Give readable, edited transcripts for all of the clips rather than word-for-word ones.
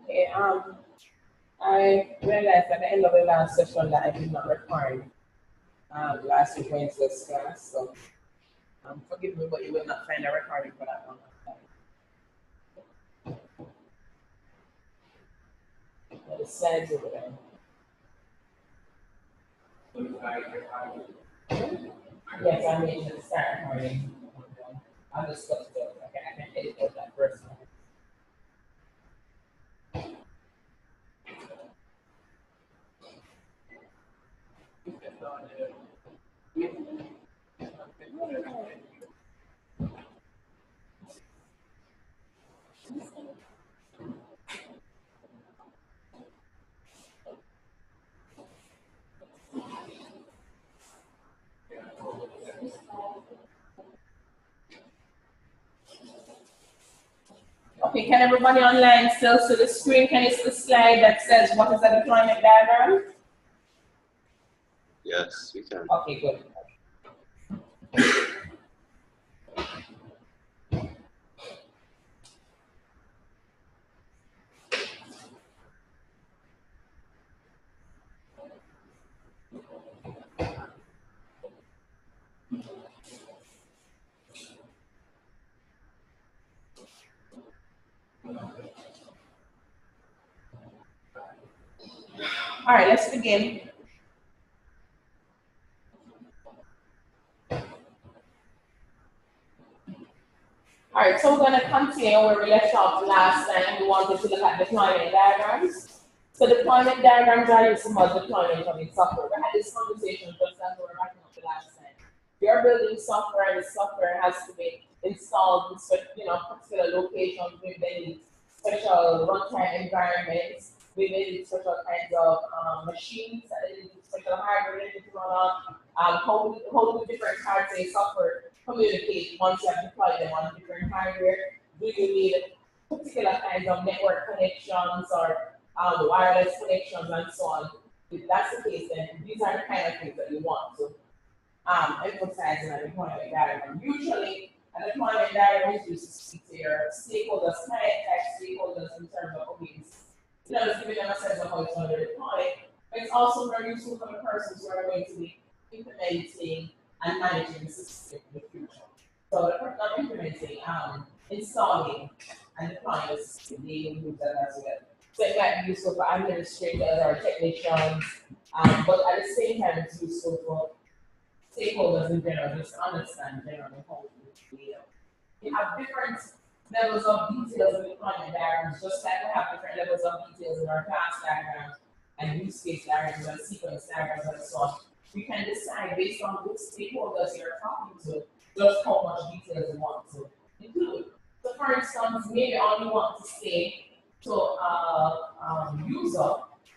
Okay, I realized at the end of the last session that I did not record last week Wednesday's class, so forgive me, but you will not find a recording for that one. The slides over there. Yes, I made it start recording. I'll discuss it. I can edit out that first one. Okay, can everybody online still see the screen? Can you see the slide that says what is the deployment diagram? Yes, we can. Okay, good. All right, let's begin. All right, so we're going to continue where we left off last time. We wanted to look at deployment diagrams. So deployment diagrams are used to model deployment of the software. We had this conversation just as we were wrapping up the last time. You're building software, and the software has to be installed in particular locations. We need special runtime environments. We need special kinds of machines that they need special hardware they need to run on. How do different parts of software communicate once you have deployed them on different hardware? Do you need particular kinds of network connections or wireless connections and so on? If that's the case, then these are the kind of things that you want to emphasize in a deployment diagram. Usually, a deployment diagram is used to speak to your stakeholders, client-type stakeholders in terms of just giving them a sense of how it's going to deploy. But it's also very useful for the persons who are going to be implementing and managing the system in the future. So the person not implementing, installing and deploying the system, they use that as well. So it might be useful for administrators or technicians, but at the same time, it's useful for stakeholders in general, just to understand generally how it is. You have different levels of details in deployment diagrams, just like we have different levels of details in our class diagrams and use case diagrams and sequence diagrams and so on. You can decide based on which stakeholders you're talking to, just how much details you want to include. So for instance, maybe all you want to say to a user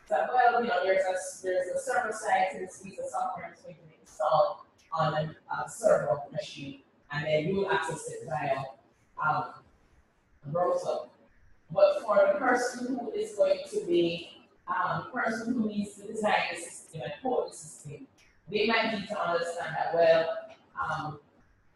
that, well, there's a server side to this piece of software that's going to be installed on a server machine, and then you access it via a browser. But for the person who is going to be person who needs to design the system and code the system, they might need to understand that, well,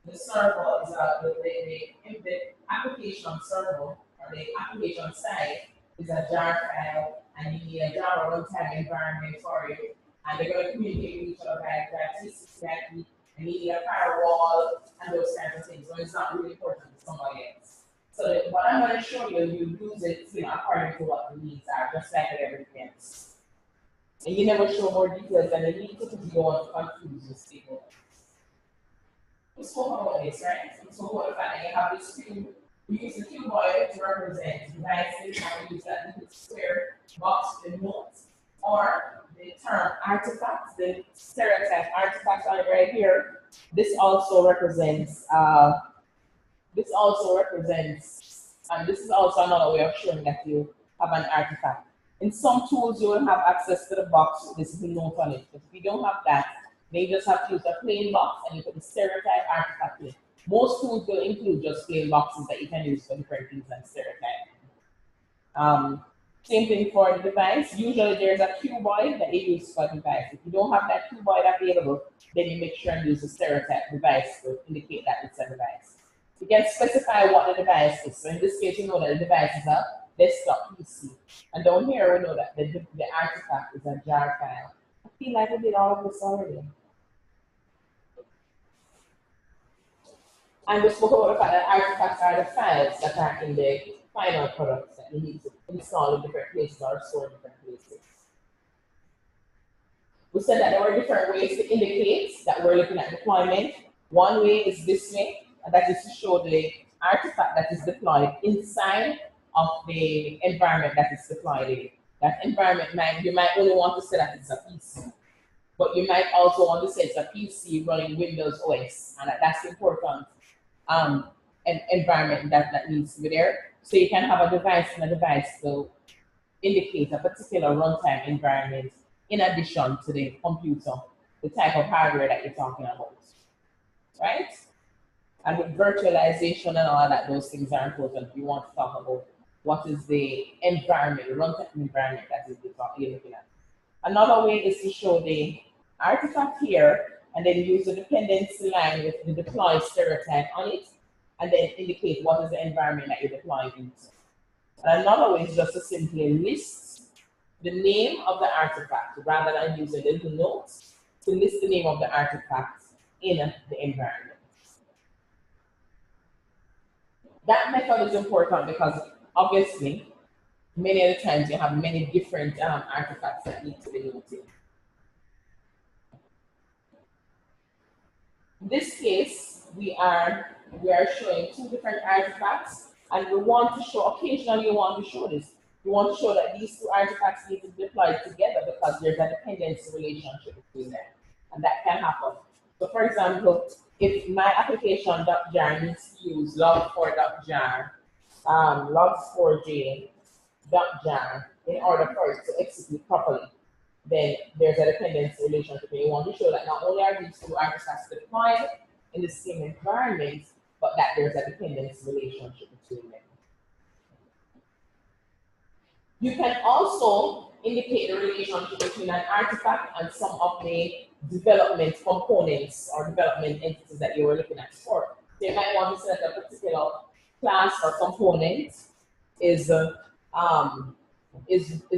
the server is the application server or the application side is a jar file, and you need a Java runtime environment for it, and they're going to communicate with each other via TCP/IP, and you need a firewall and those kinds of things. So it's not really important to somebody else. So what I'm going to show you, you use it according to what the needs are, just like everything else. And you never show more details than you need to because you don't want to confuse the stakeholders. We spoke about this, right? So what if I have this cube? We use the cuboid to represent devices, and we use that little square box with notes, or the term artifacts, the stereotype artifacts on it right here. This also represents, and this is also another way of showing that you have an artifact. In some tools, you will have access to the box with this note on it. But if you don't have that, then you just have to use a plain box and you put the stereotype artifact in. Most tools will include just plain boxes that you can use for different things and stereotype. Same thing for the device. Usually there's a cuboid that you use for the device. If you don't have that cuboid available, then you make sure and use the stereotype device to indicate that it's a device. You can specify what the device is. So in this case, you know that the device is a desktop PC. And down here, we know that the artifact is a jar file. I feel like we did all of this already. And we spoke about the fact that artifacts are the files that are in the final products that you need to install in different places or store in different places. We said that there were different ways to indicate that we're looking at deployment. One way is this way, and that is to show the artifact that is deployed inside of the environment that is deployed in. That environment you might only want to say that it's a PC, but you might also want to say it's a PC running Windows OS, and that's important environment that needs to be there. So you can have a device and a device to indicate a particular runtime environment in addition to the computer, the type of hardware that you're talking about, right? And with virtualization and all of that, those things are important. You want to talk about what is the environment, the runtime environment that you're looking at. Another way is to show the artifact here and then use the dependency line with the deploy stereotype on it, and then indicate what is the environment that you're deploying into. And another way is just to simply list the name of the artifact rather than using little notes to list the name of the artifact in the environment. That method is important because obviously many of the times you have many different artifacts that need to be noted. In this case, we are showing two different artifacts, and we want to show, occasionally you want to show this. You want to show that these two artifacts need to be deployed together because there's a dependency relationship between them, and that can happen. So for example, if my application.jar needs to use log4.jar, log4j.jar in order for it to execute properly, then there's a dependency relationship. And you want to show that not only are these two artifacts deployed in the same environment, but that there's a dependency relationship between them. You can also indicate the relationship between an artifact and some of the development components or development entities that you were looking at for. So you might want to say that a particular class or component is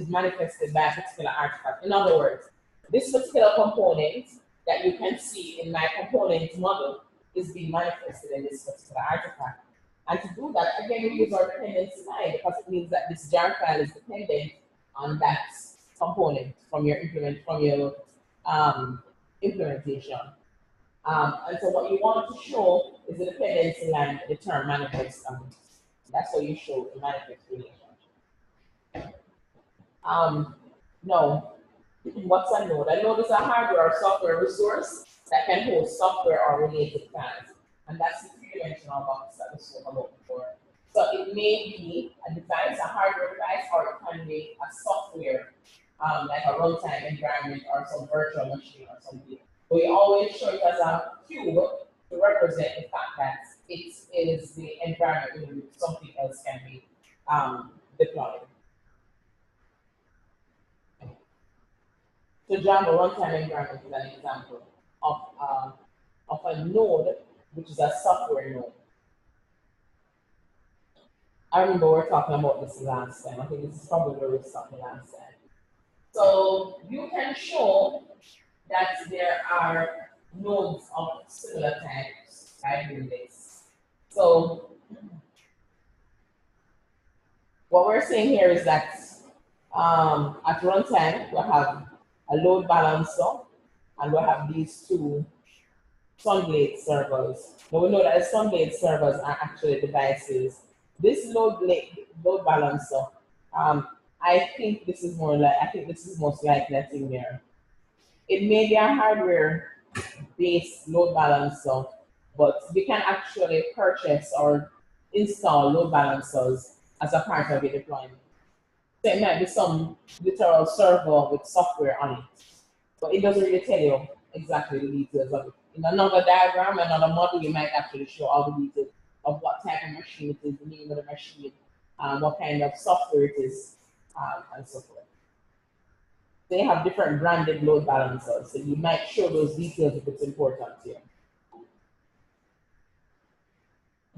manifested by a particular artifact. In other words, this particular component that you can see in my component model is being manifested in this particular artifact. And to do that, again, we use our dependency line because it means that this jar file is dependent on that component from your implementation. And so what you want to show is the dependency line, the term manifest. That's what you show the manifest relationship. No. What's a node? A node is a hardware or software resource that can host software or related files. And that's the three-dimensional box that we spoke about before. So it may be a device, a hardware device, or it can be a software, like a runtime environment or some virtual machine or something. We always show it as a cube to represent the fact that it is the environment in which something else can be deployed. So Django runtime environment is an example of a node, which is a software node. I remember we were talking about this last time. I think this is probably where we stopped the last time. So you can show that there are nodes of similar types by doing this. So what we're saying here is that at runtime, we have a load balancer, and we have these two Sunblade servers. But we know that the Sunblade servers are actually devices. This load balancer, I think this is most likely that's in there. It may be a hardware-based load balancer, but we can actually purchase or install load balancers as a part of your deployment. So it might be some literal server with software on it, but it doesn't really tell you exactly the details of it. In another diagram, another model, you might actually show all the details of what type of machine it is, the name of the machine, what kind of software it is, and so forth. They have different branded load balancers, so you might show those details if it's important to you.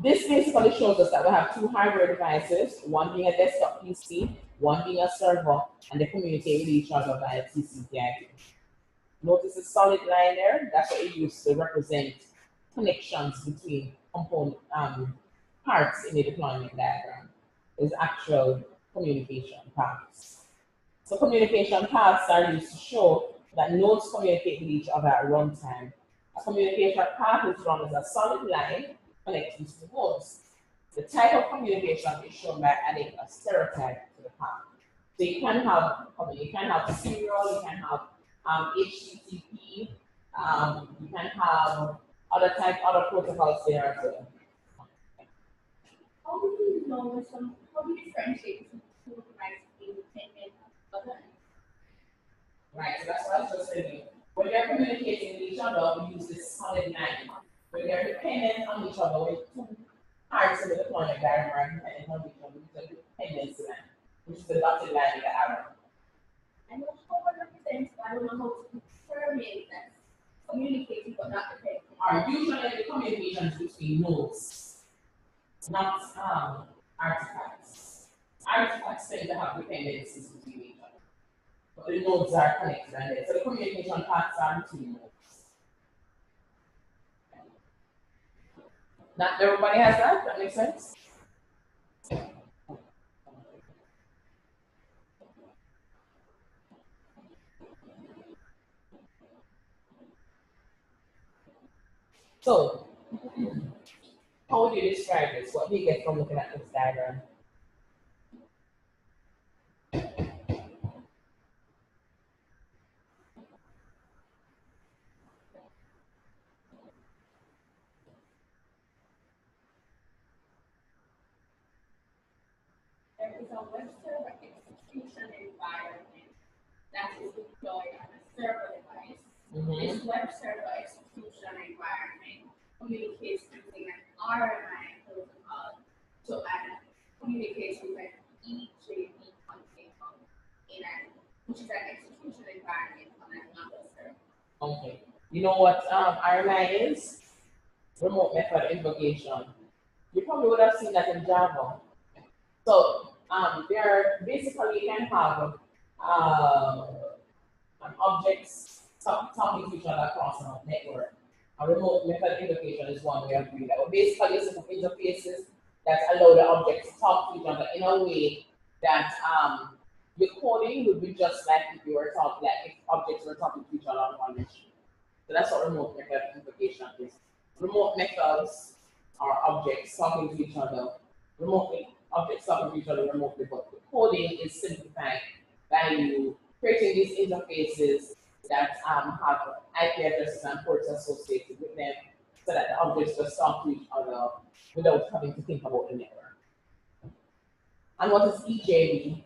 This basically shows us that we have two hardware devices, one being a desktop PC, one being a server, and they communicate with each other via TCP/IP. Notice the solid line there? That's what it used to represent connections between component parts in the deployment diagram. Is actual communication paths. So communication paths are used to show that nodes communicate with each other at runtime. A communication path is run as a solid line connecting to the nodes. The type of communication is shown by adding a stereotype to the path. So you can have serial, you can have HTTP, you can have other protocols there as well. How do you know how do you differentiate between two devices independent of other? Right, so that's what I was just saying. When they're communicating with each other, we use this solid line. When they're dependent on each other, with two parts of the deployment diagram are dependent on each other, we use a dependency line, which is the dotted line with the arrow. I know how one represents, but I don't know how to determine that communicating but not dependent. Are usually the communications between nodes, not artifacts. Artifacts tend to have dependencies between each other, but the nodes are connected and so the communication paths are between nodes. Not everybody has that. That makes sense. So, how would you describe this? What do you get from looking at this diagram? There is a web server execution environment that is deployed on a server device. This web server execution environment communicates using an RMI protocol to communicate with an EJB container which is an execution environment on another server. Okay. You know what RMI is? Remote method invocation. You probably would have seen that in Java. So there basically you can have objects talking to each other across a network. A remote method invocation is one way of doing that. But basically, it's interfaces that allow the objects to talk to each other in a way that the coding would be just like if you were talking, like if objects were talking to each other on one machine. So that's what remote method invocation is. Remote methods are objects talking to each other remotely. Objects talking to each other remotely, but the coding is simplified by you creating these interfaces that have IP addresses and ports associated with them so that the objects just talk to each other without having to think about the network. And what is EJB?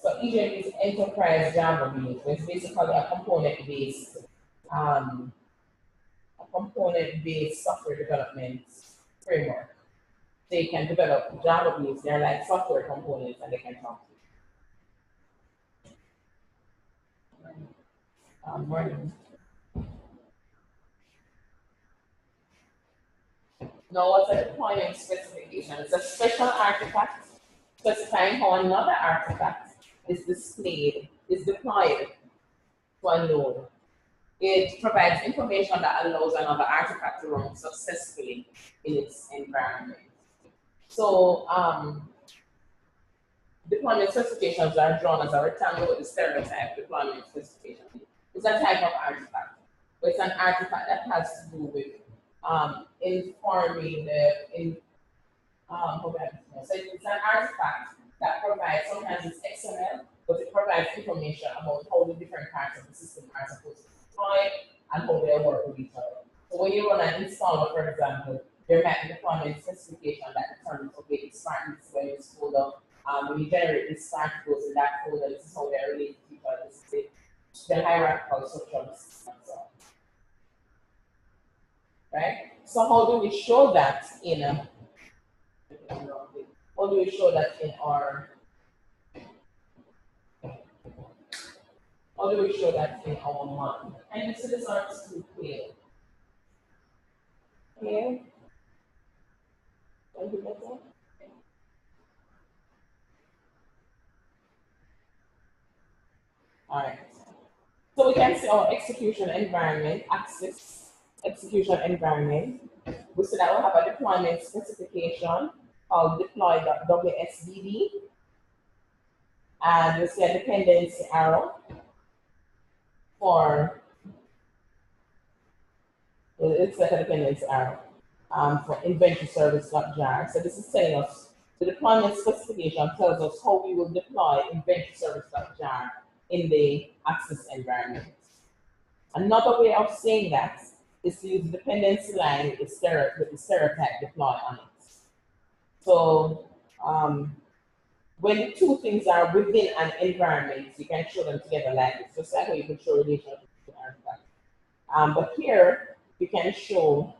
So EJB is Enterprise Java Beans. It's basically a component-based software development framework. They can develop Java Beans. They're like software components and they can talk to you. Morning. Now, what's a deployment specification? It's a special artifact specifying how another artifact is deployed to a node. It provides information that allows another artifact to run successfully in its environment. So, deployment specifications are drawn as a rectangle with a stereotype deployment specification. It's a type of artifact, but it's an artifact that has to do with informing so it's an artifact that provides, sometimes it's XML, but it provides information about how the different parts of the system are supposed to deploy and how they work with each other. So when you run an installer, for example, there might be deployment specification that determines, okay, it starts when it's folder. When you generate this start goes in that folder, this is how they're related to each other. This is the hierarchical structure of the system. So, right? So how do we show that in our model? And you see this are too clear. here. Thank you, better. All right. So we can see our execution environment, access, execution environment. We see that we have a deployment specification called deploy.wsdd, and we see a dependency arrow for, it's like a dependency arrow for inventory service.jar. So this is telling us, the deployment specification tells us how we will deploy inventory service.jar in the access environment. Another way of saying that is to use dependency line with the stereotype deploy on it. So when the two things are within an environment, you can show them together like this, just like how you can show relational to artifacts. But here we can show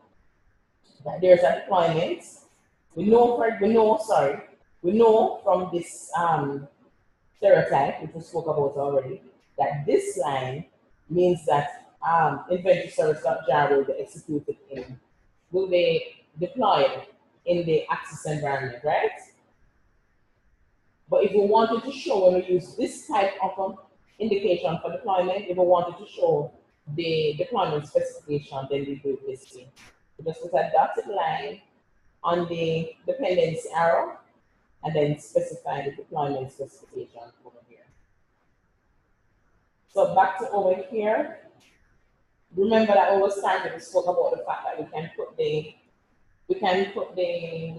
that there's a deployment. We know from this stereotype, which we spoke about already, that this line means that inventory service.jar will be executed will be deployed in the access environment, right? But if we wanted to show, when we use this type of indication for deployment, if we wanted to show the deployment specification, then we do it this way. We just put a dotted line on the dependency arrow and then specify the deployment specification over here. So back to over here. Remember that we started, we spoke about the fact that we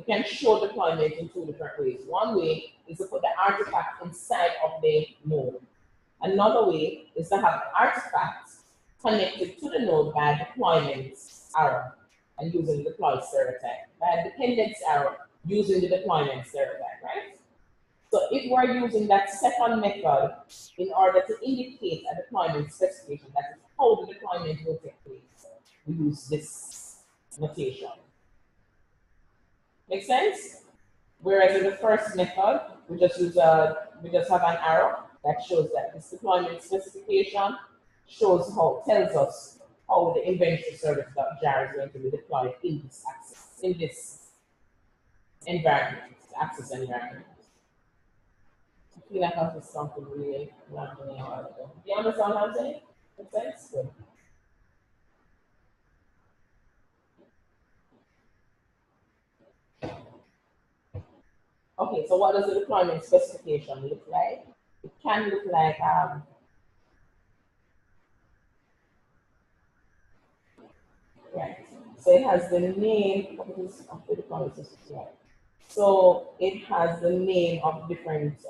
can show deployment in two different ways. One way is to put the artifact inside of the node. Another way is to have the artifact connected to the node by a deployment arrow and using the deploy stereotype. By a dependency arrow using the deployment stereotype, right? So if we're using that second method in order to indicate a deployment specification, that is how the deployment will take place, we use this notation. Make sense? Whereas in the first method, we just have an arrow that shows that this deployment specification tells us how the inventory service.jar is going to be deployed in this environment, access environment. I feel like I was something really random a while ago. Do you understand what I'm saying? Makes sense? Good. Okay, so what does the deployment specification look like? It can look like right. So it has the name of the deployment specification. So it has the name of different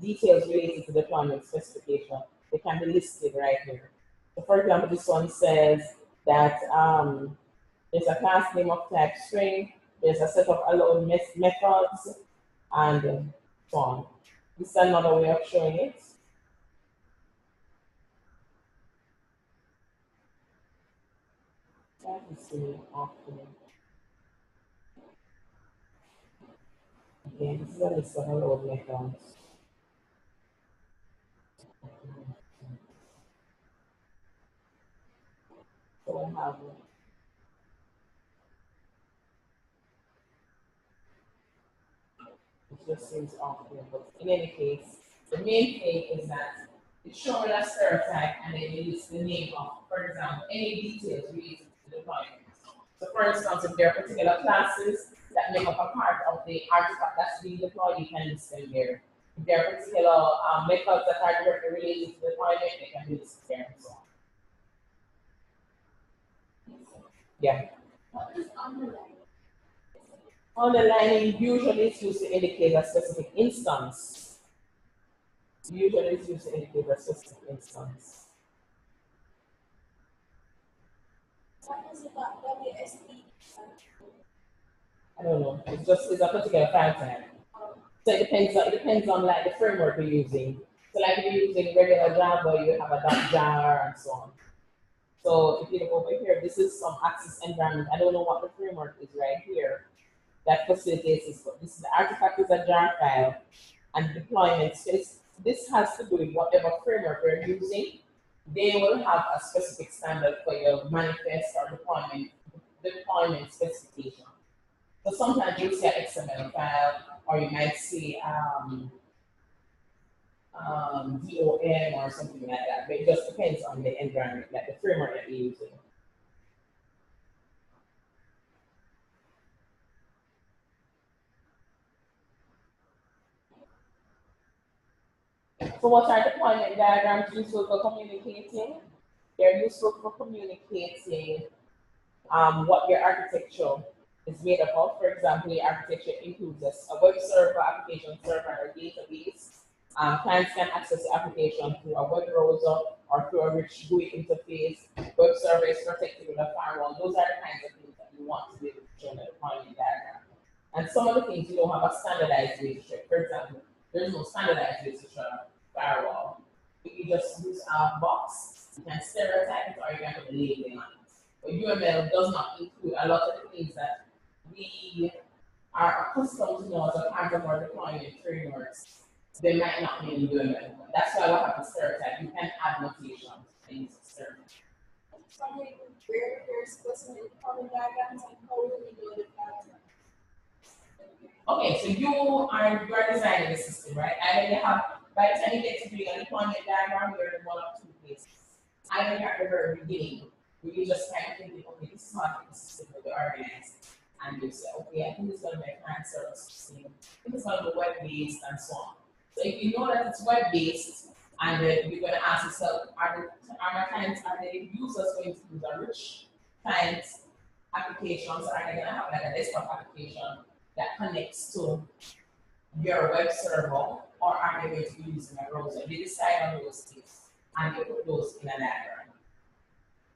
details related to the deployment specification. They can be listed right here. So for example, this one says that there's a class name of type string, there's a set of allowed methods, and so on. This is another way of showing it. That is really often. Okay, this is a list of allowed methods. So I have it just seems off here, but in any case, the main thing is that it's showing a stereotype and then it is the name of, for example, any details related to the deployment. So for instance, if there are particular classes that make up a part of the artifact that's being deployed, you can list them there. If there are particular methods that are directly related to the deployment, they can be listed there and so on. Yeah. What is underlying? Underlining usually is used to indicate a specific instance. Usually it's used to indicate a specific instance. What is it about WSD? I don't know. It's a particular file type. So it depends on like the framework you're using. So like if you're using regular Java, you have a .jar and so on. So if you look over here, this is some access environment. I don't know what the framework is right here that facilitates this, but this is the artifact is a jar file and deployment space. This has to do with whatever framework you're using. They will have a specific standard for your manifest or deployment specification. So sometimes you'll see an XML file, or you might see DOM or something like that, but it just depends on the environment, like the framework that you're using. So what are deployment diagrams useful for communicating? They're useful for communicating what your architecture is made up of. For example, your architecture includes a web server, application server, or database. Clients can access the application through a web browser or through a rich GUI interface. Web server is protected with a firewall. Those are the kinds of things that you want to be able to show in the deployment diagram. And some of the things you don't have a standardized way to show. For example, there's no standardized way to show a firewall. You just use a box, you can stereotype it, or you can put a labeling on it. But UML does not include a lot of the things that we are accustomed to know as a part of our deployment frameworks. They might not be in UML. That's why we have to stereotype. You can add notations and use stereotype. Where there's specific deployment diagrams and how will we do the pattern? Okay, so you are designing the system, right? And then you have, by the time you get to doing a deployment diagram, you're in one of two places. Either you're at the very beginning, where you just kind of think, okay, this is how the system will be organized. And you say, okay, I think it's going to be a client service system. I think it's going to be web-based and so on. So if you know that it's web-based, and you're going to ask yourself, are the users going to use a rich client applications, or are they going to have like a desktop application that connects to your web server, or are they going to be using a browser? They decide on those things, and they put those in a diagram.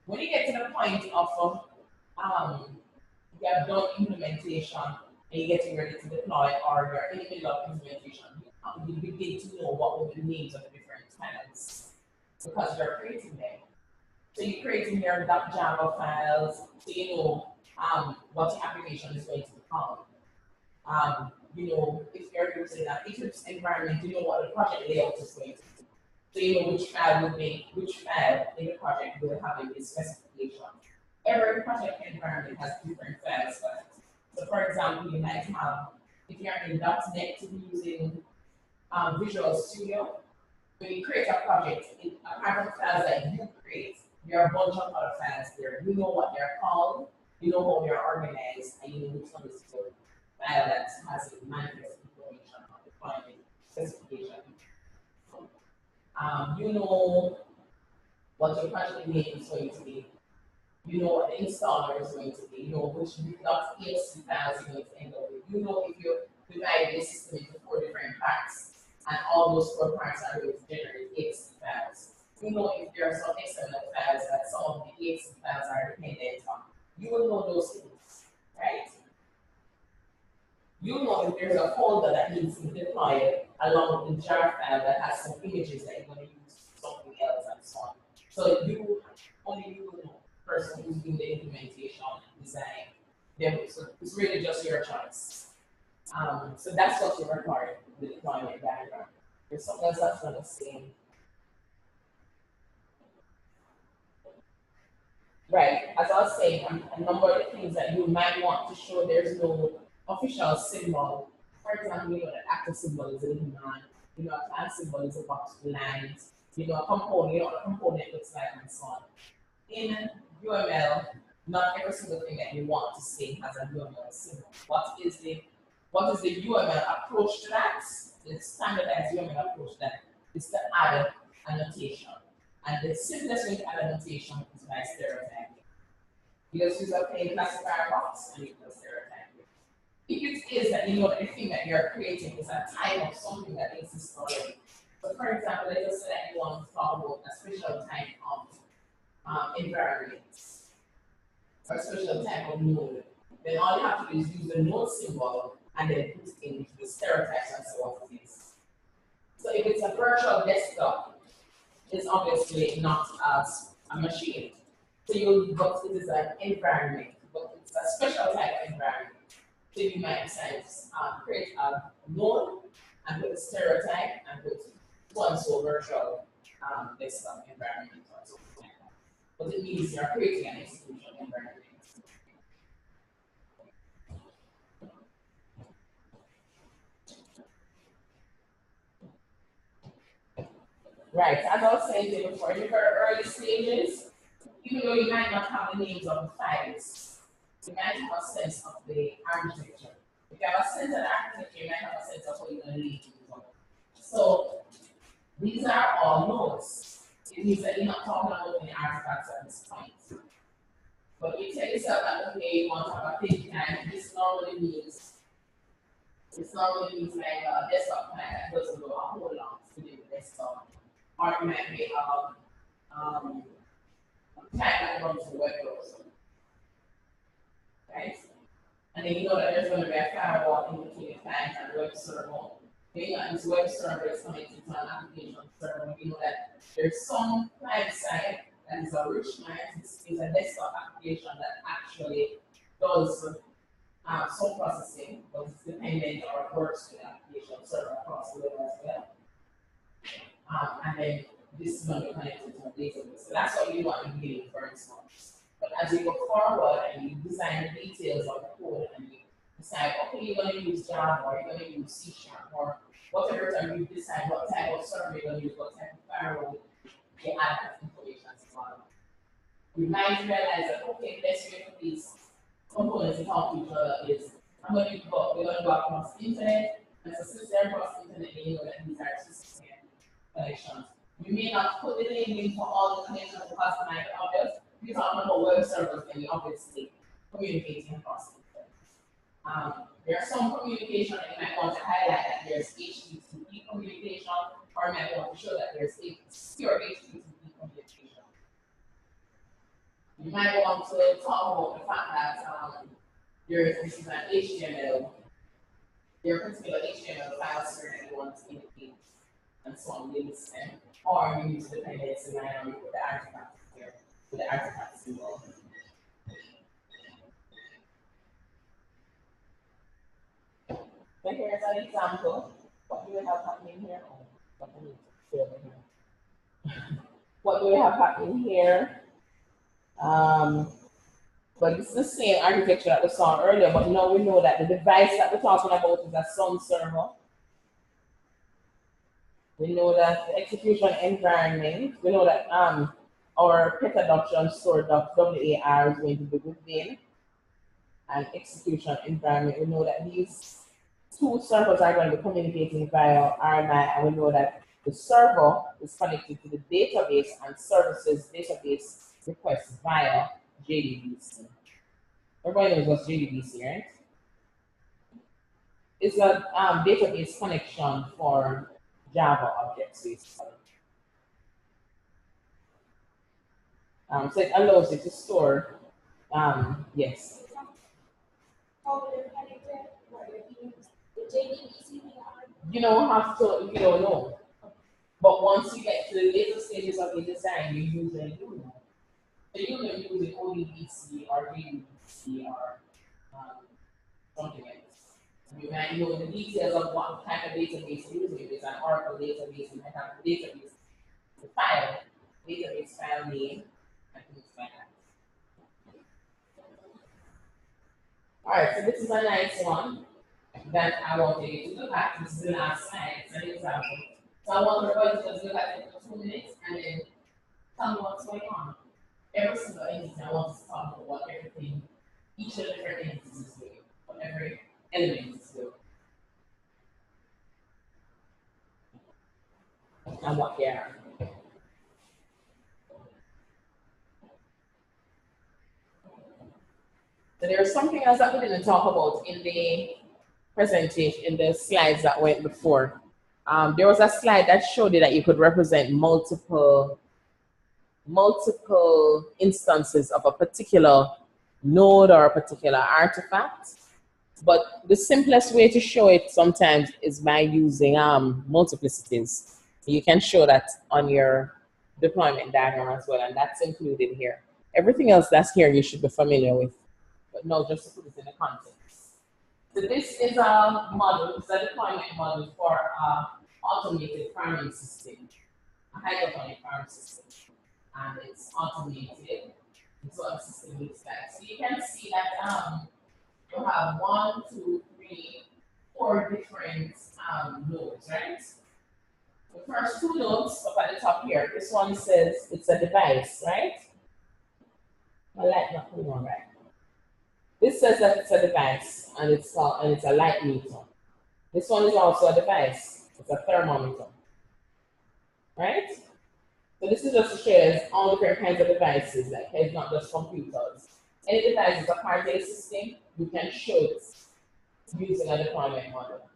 When you get to the point of you have done implementation and you get ready to deploy, or you're in the middle of implementation, you begin to know what will be the names of the different tenants because you're creating them. So you're creating your Java files, so you know what your application is going to become. You know, if you're using an Eclipse environment, you know what the project layout is going to be. So you know which file in the project will have a specification. Every project environment has different files for it. So for example, you might have, if you're in .NET to be using Visual Studio, when you create a project, apart from files that you create, there are a bunch of other files there. You know what they're called, you know how they're organized, and you know which one is the file that has a manifest information on the project specification. You know what your project name is going to be. You know what the installer is going to be. You know which .exe files you're going to end up with. You know if you divide this system into 4 different parts, and all those 4 parts are going to generate exe files. You know if there are some XML files that some of the exe files are dependent on. You will know those things, right? You know if there's a folder that needs to be deployed along with the jar file that has some images that you're going to use for something else and so on. So only you will know, the person who's doing the implementation and design. So it's really just your choice. So that's what you require with the deployment diagram. There's something else that's not the same. Right, as I was saying, a number of the things that you might want to show, there's no official symbol. For example, you know that active symbol is a human, you know, a class symbol is a box with lines, you know, a component, you know what a component looks like and so on. In UML, not every single thing that you want to say has a UML symbol. What is the UML approach to that? The standardized UML approach to that is to add a notation. And the simplest way to add a notation is by stereotyping. You just use a plain classifier box and you can stereotype it. If it is that you know that the thing that you're creating is a type of something that exists already. So for example, let's just say that you want to talk about a special type of environment, or a special type of node. Then all you have to do is use the node symbol and then put it into the stereotypes and so what it is. So if it's a virtual desktop, it's obviously not as a machine. So but it is an environment, but it's a special type of environment. So you might decide to create a node and put a stereotype and put so and so virtual desktop environment or something like that. But it means you're creating an execution environment. Right, as I was saying to you before, in the very early stages, even though you might not have the names of the files, you might have a sense of the architecture. If you have a sense of the architecture, you might have a sense of what you're going to lead to. So these are all nodes. It means that you're not talking about any artifacts at this point. But you tell yourself that, okay, you want to have a page time, this normally means like a desktop plan that doesn't go a whole lot to do with desktop. Or it might be a type that runs the web browser. Right? And then you know that there's going to be a firewall in between the client and the web server. Then you got this web server is connected to an application server. You know that there's some client side that is a rich client, it's a desktop application that actually does some processing, but it's dependent or it works with the application server across the web as well. And then this is going to be connected to a database. So that's what you want to do, for instance. But as you go forward and you design the details of the code and you decide, okay, you're going to use Java or you're going to use C# or whatever time you decide what type of server you're going to use, what type of firewall, you add that information as well. You might realize that, okay, let's wait for these components to talk to each other is, we're going to go across the internet, and so since they're across the internet, you know that these are system connections. You may not put the name in for all the connections to customize the objects. You're talking about web servers and you obviously communicating across the internet. There's some communication that you might want to highlight that there's HTTP communication, or you might want to show that there's a pure HTTP communication. You might want to talk about the fact that this is an HTML, there are particular HTML files that you want to indicate, and so on, links, or you use the dependency line or you put the artifacts here, with the artifacts involved. So here's an example. What do we have happening here? What do we have happening here? But it's the same architecture that we saw earlier, but now we know that the device that we're talking about is a Sun server. We know that the execution environment, we know that our Petadoption and store.war is going to be within an execution environment. We know that these two servers are going to be communicating via RMI, and we know that the server is connected to the database and services database requests via JDBC. Everybody knows what's JDBC, right? It's a database connection for Java objects, basically. So it allows you to store, yes. You don't have to, if you don't know. But once you get to the later stages of the design, you usually do know. So you can use it ODBC or JDBC or something else. You might know the details of what type of database you're using. If it's an Oracle database, you might have the database, the file, database file name, and things like that. All right, so this is a nice one that I want you to look at. This is the last slide. It's an example. So I want everybody to just look at it for 2 minutes and then tell me what's going on. Every single entity, I want to talk about what everything, each of the different entities is doing, what every element is doing. And what they are. So there's something else that we didn't talk about in the presentation, in the slides that went before. There was a slide that showed you that you could represent multiple instances of a particular node or a particular artifact. But the simplest way to show it sometimes is by using multiplicities. You can show that on your deployment diagram as well, and that's included here. Everything else that's here you should be familiar with, but no, just to put it in the context. So this is a model, it's a deployment model for an automated farming system, a hydroponic farm system. And it's automated. It's what the system looks like. So you can see that you have 1, 2, 3, 4 different nodes, right? The first two notes up at the top here, this one says it's a device, right? My light not coming on, right? This says that it's a device and it's a light meter. This one is also a device. It's a thermometer, right? So this is just to show us all different kinds of devices, like it's not just computers. Any device is a part of the system, you can show it using a deployment model,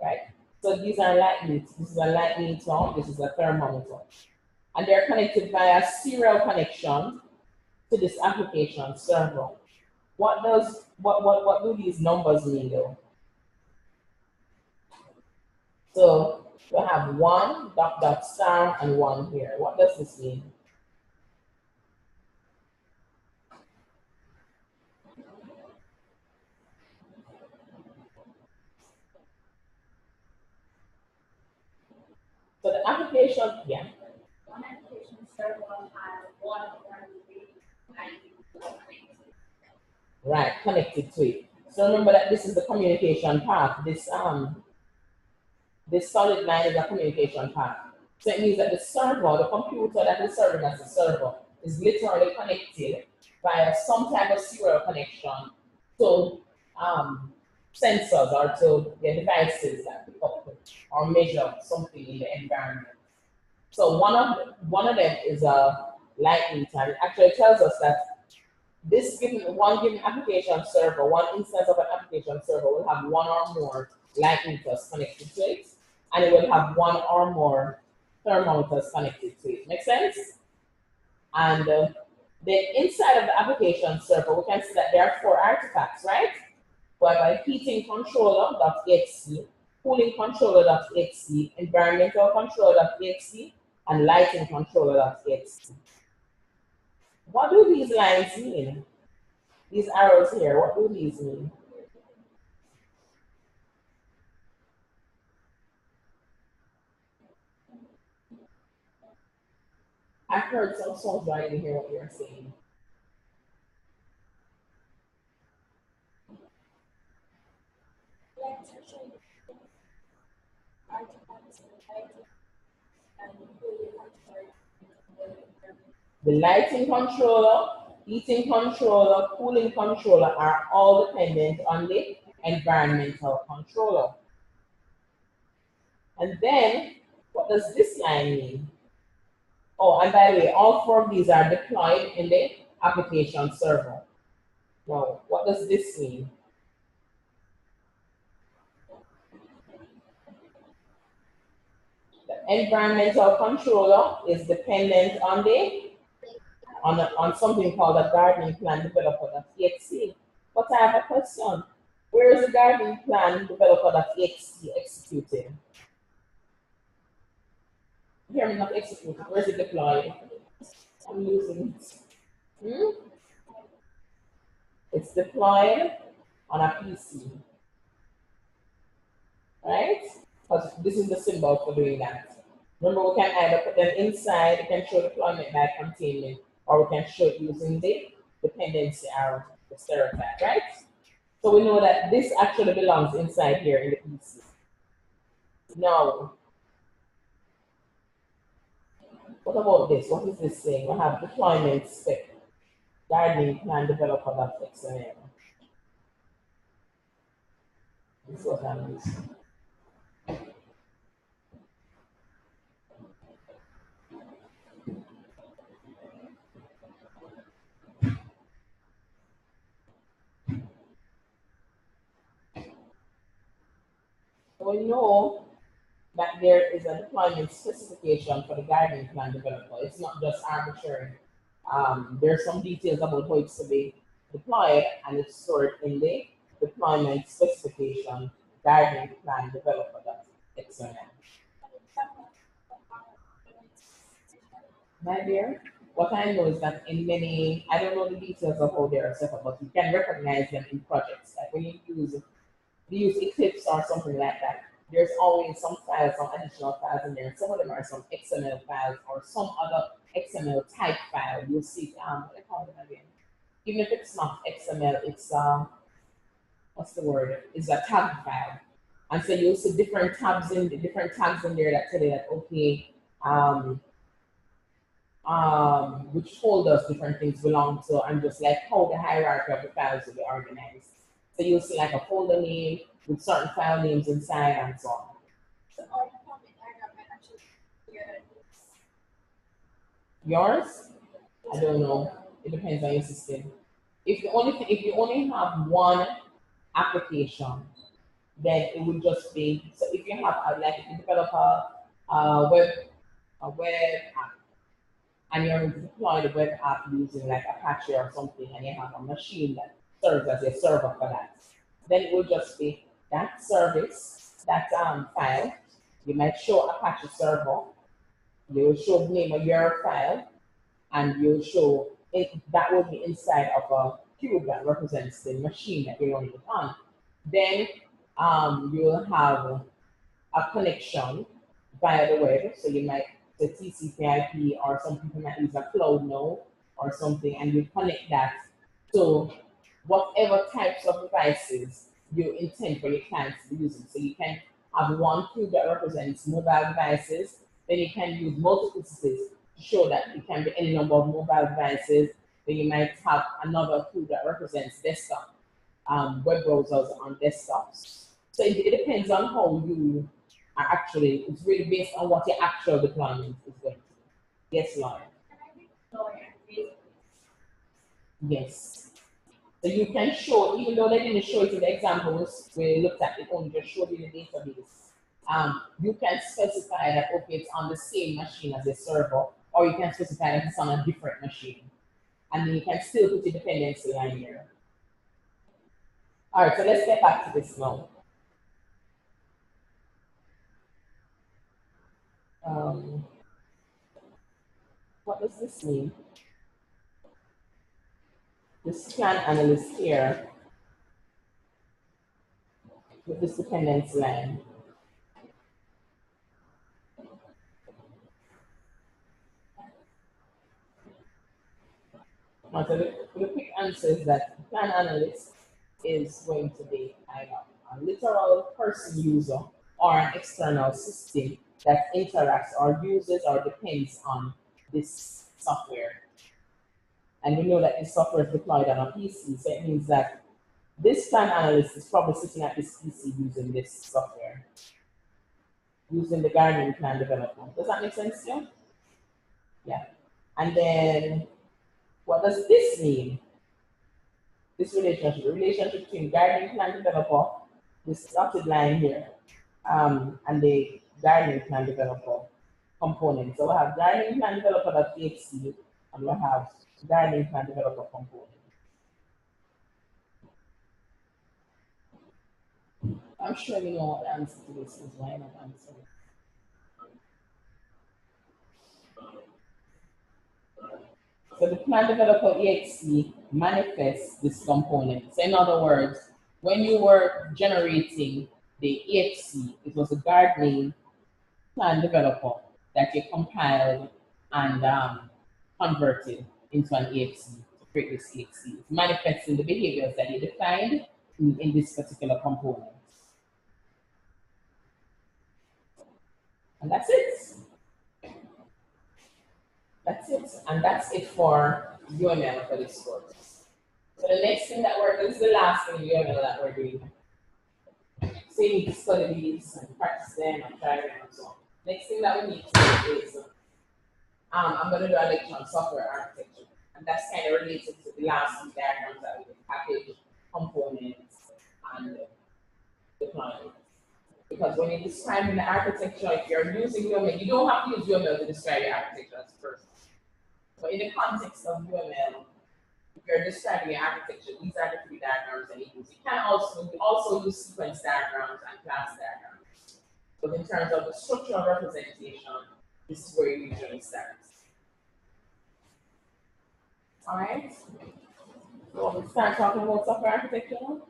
right? So these are light meters. This is a light meter, this is a thermometer. And they're connected via serial connection to this application server. What do these numbers mean though? So we have one dot dot star and one here. What does this mean? So the application, yeah. One application server has one primary connected. Right, connected to it. So remember that this is the communication path. This solid line is a communication path. So it means that the server, the computer that is serving as a server, is literally connected via some type of serial connection to sensors or to the devices that pick up or measure something in the environment. So one of them is a light meter. It actually tells us that this one given application server, one instance of an application server will have one or more light meters connected to it, and it will have one or more thermometers connected to it. Make sense? And then inside of the application server, we can see that there are four artifacts, right? We have a heating controller.exe, cooling controller.exe, environmental controller.exe, and lighting controller.exe. What do these lines mean? These arrows here, what do these mean? I heard some songs, but I didn't hear what you were saying. The lighting controller, heating controller, cooling controller are all dependent on the environmental controller. And then, what does this line mean? Oh, and by the way, all four of these are deployed in the application server. Now, what does this mean? The environmental controller is dependent on on something called a gardening plan developer.exe. But I have a question. Where is the gardening plan developer.exe executed? Hear me, not executed. Where is it deployed? I'm losing it. It's deployed on a PC. Right? Because this is the symbol for doing that. Remember, we can either put them inside, we can show deployment by containment, or we can show it using the dependency arrow, the stereotype, right? So we know that this actually belongs inside here in the PC. Now, what about this? What is this saying? We have deployment spec, gardening plan developer.xml. This is what I'm using. So we know that there is a deployment specification for the gardening plan developer. It's not just arbitrary. There's some details about how it's to be deployed, and it's stored in the deployment specification gardening plan developer.xml. My dear, what I know is that in many, I don't know the details of how they are set up, but you can recognize them in projects. Like when you use Eclipse or something like that, there's always some files, some additional files in there. Some of them are some XML files or some other XML type file. You'll see, what do I call them again? Even if it's not XML, it's, what's the word? It's a tag file. And so you'll see different tags in there that tell you that, okay, which folders different things belong to, and just like how the hierarchy of the files will be organized. So you'll see like a folder name with certain file names inside and so on. So our format diagram might actually be Yours? I don't know. It depends on your system. If you only have one application, then it would just be, so if you have like if you develop a web app, and you're going to deploy the web app using like Apache or something, and you have a machine that serves as a server for that, then it will just be that service, that file. You might show Apache server, you will show the name of your file, and you'll show it, that will be inside of a cube that represents the machine that you're running it on. Then you'll have a connection via the web. So you might say TCP/IP, or some people might use a cloud node or something, and you connect that to whatever types of devices you intend for your clients to be using. So you can have one cube that represents mobile devices, then you can use multiplicities to show that it can be any number of mobile devices. Then you might have another cube that represents desktop, web browsers on desktops. So it depends on how you are actually, it's really based on what your actual deployment is going to be. Yes, Lauren? Yes. So you can show, even though they didn't show it in the examples we looked at, it only just showed you the database. You can specify that, okay, it's on the same machine as a server, or you can specify that it's on a different machine. And then you can still put a dependency line here. All right, so let's get back to this now. What does this mean? The scan analyst here with this dependency line. Now, so the quick answer is that the plan analyst is going to be either a literal person user or an external system that interacts or uses or depends on this software. And we know that this software is deployed on a PC, so it means that this plan analyst is probably sitting at this PC using this software, using the Guardian Plan Developer. Does that make sense to you? Yeah. And then what does this mean? This relationship between Guardian Plan Developer, this dotted line here, and the Guardian Plan Developer component. So we have Guardian Plan Developer.txt, and we have Guardian Plan Developer component. I'm sure you know what the answer to this is. Why not answer? So the plan developer exe manifests this component. So in other words, when you were generating the exe, it was a Guardian plan developer that you compiled and converted into an exe to create this exe. It's manifesting the behaviors that you defined in this particular component. And that's it. That's it. And that's it for UML for this course. So the next thing that this is the last thing UML that we're doing. So you need to study these and practice them and try them and so on. Next thing that we need to do is, I'm going to do a lecture on software architecture. And that's kind of related to the last two diagrams that we did, package, components, and deployment. Because when you're describing the architecture, if you're using UML, you don't have to use UML to describe your architecture as a person. So in the context of UML, if you're describing your architecture, these are the three diagrams that you use. You can also use sequence diagrams and class diagrams. But in terms of the structural representation, this is where you usually start. All right. So we start talking about software architecture now.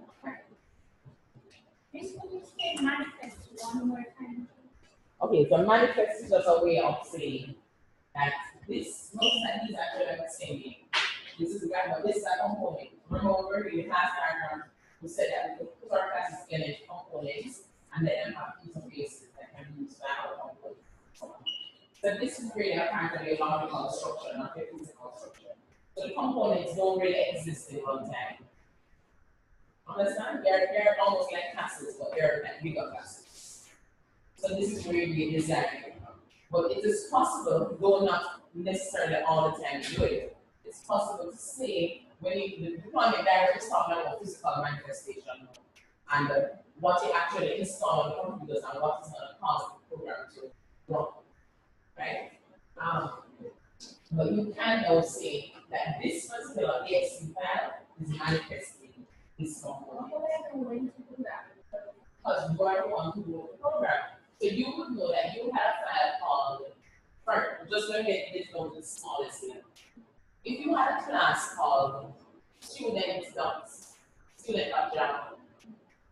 Can you say manifest one more time? Okay, so manifest is just a way of saying that this, most of these actually are the same thing. This is the guy, this is a component. Remember, in the class diagram, we said that we could put our classes together into components, and the So this is really a part of your logical structure, not your physical structure. So the components don't really exist in runtime. Understand? They're almost like classes, but they're like bigger classes. So this is really designed. But it is possible, though not necessarily all the time do it, it's possible to say when the deployment diagram is talking about physical manifestation and what you actually install on the computers and what is going to cause the program to run, right? But you can now say that this particular exe file is manifesting this component. Because you are the one who wrote the program. So you would know that you have a file called, just going to get this down to the smallest thing. If you had a class called student.java,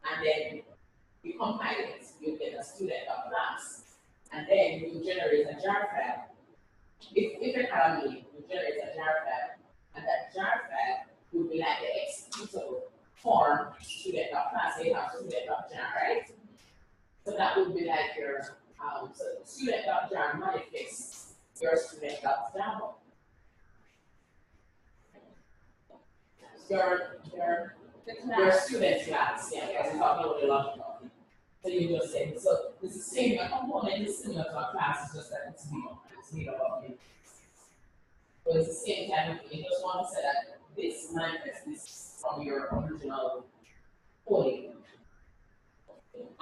and then you compile it, you get a student.class, and then you generate a jar file. If it had a name, you generate a jar file, and that jar file would be like the executable form student.class. So you have student.jar, right? So that would be like your so student.jar manifests your student.java. Your student class, yeah, because we're talking about the logical thing. So you just say, so it's the same, a component is similar to a class, it's just that it's made up of it. So it's the same type of thing. You just want to say that this manifests this from your original coding.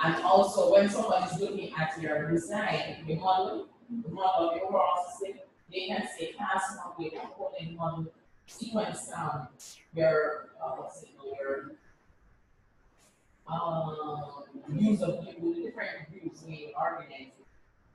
And also, when someone is looking at your design, the model of the overall system, they can say class model, component model, sequence your views of the different views we organize.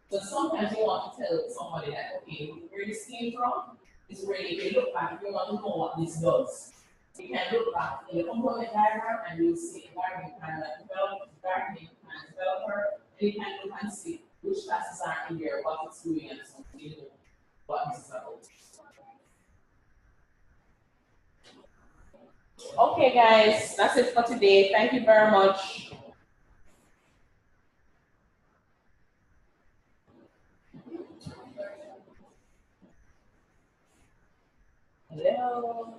So sometimes you want to tell somebody that, okay, where this came from is really, if you look back, you want to know what this does. You can look back in the component diagram and you'll see Darwin can develop, Darwin can developer, and you can look and see which classes are in there, what it's doing, and so you know what this is about. Okay, guys, that's it for today. Thank you very much. Hello.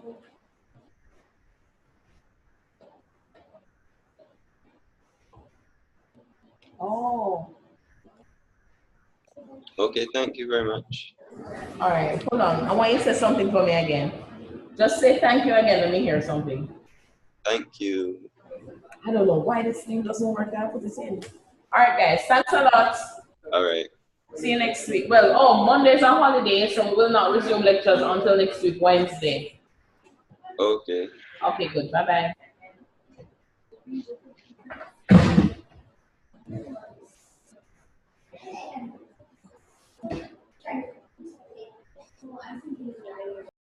Oh. Okay, thank you very much. All right, hold on. I want you to say something for me again. Just say thank you again. Let me hear something. Thank you. I don't know why this thing doesn't work. I put this in. All right, guys. Thanks a lot. All right. See you next week. Well, Monday's a holiday, so we will not resume lectures until next week, Wednesday. Okay. Okay, good. Bye-bye.